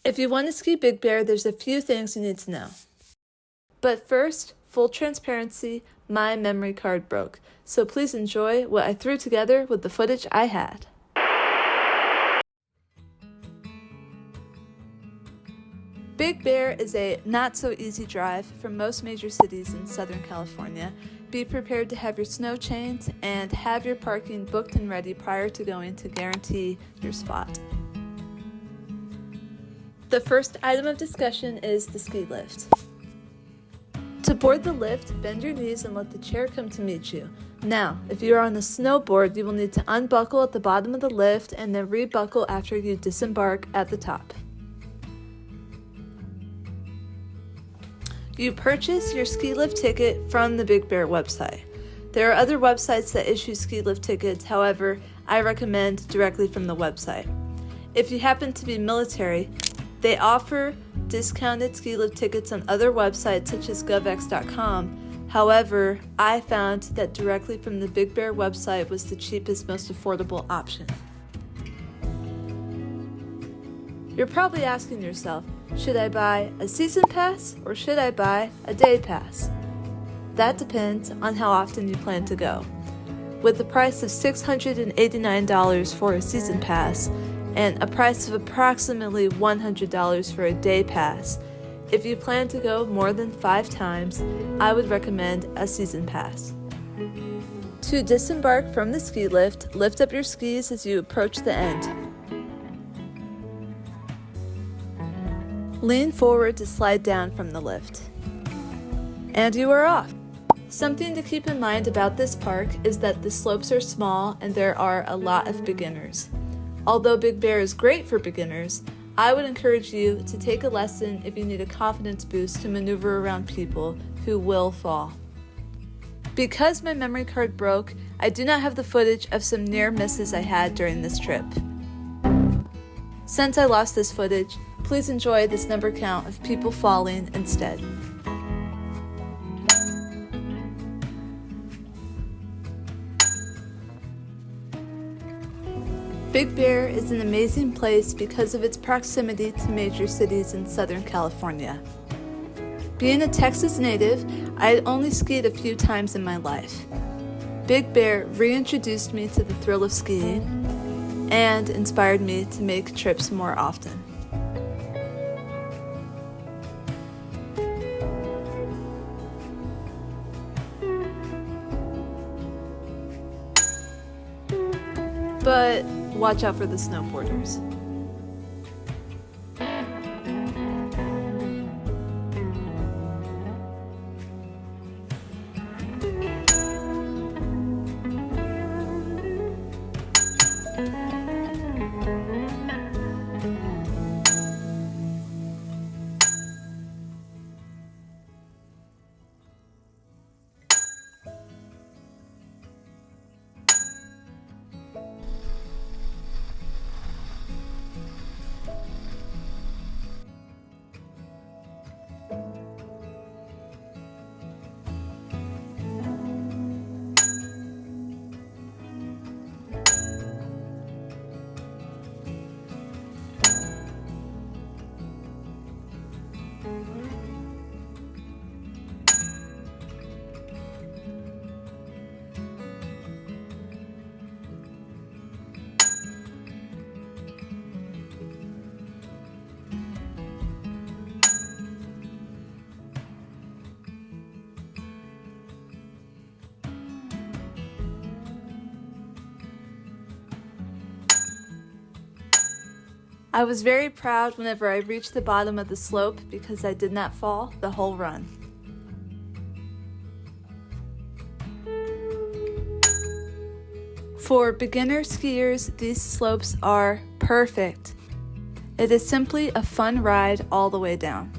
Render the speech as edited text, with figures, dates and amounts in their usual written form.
If you want to ski Big Bear, there's a few things you need to know. But first, full transparency, my memory card broke, so please enjoy what I threw together with the footage I had. Big Bear is a not-so-easy drive from most major cities in Southern California. Be prepared to have your snow chains and have your parking booked and ready prior to going to guarantee your spot. The first item of discussion is the ski lift. To board the lift, bend your knees and let the chair come to meet you. Now, if you are on a snowboard, you will need to unbuckle at the bottom of the lift and then rebuckle after you disembark at the top. You purchase your ski lift ticket from the Big Bear website. There are other websites that issue ski lift tickets, however, I recommend directly from the website. If you happen to be military, they offer discounted ski lift tickets on other websites such as govx.com. However, I found that directly from the Big Bear website was the cheapest, most affordable option. You're probably asking yourself, should I buy a season pass or should I buy a day pass? That depends on how often you plan to go. With the price of $689 for a season pass and a price of approximately $100 for a day pass, if you plan to go more than 5 times, I would recommend a season pass. To disembark from the ski lift, lift up your skis as you approach the end. Lean forward to slide down from the lift. And you are off. Something to keep in mind about this park is that the slopes are small and there are a lot of beginners. Although Big Bear is great for beginners, I would encourage you to take a lesson if you need a confidence boost to maneuver around people who will fall. Because my memory card broke, I do not have the footage of some near misses I had during this trip. Since I lost this footage, please enjoy this number count of people falling instead. Big Bear is an amazing place because of its proximity to major cities in Southern California. Being a Texas native, I only skied a few times in my life. Big Bear reintroduced me to the thrill of skiing and inspired me to make trips more often. But watch out for the snowboarders. I was very proud whenever I reached the bottom of the slope because I did not fall the whole run. For beginner skiers, these slopes are perfect. It is simply a fun ride all the way down.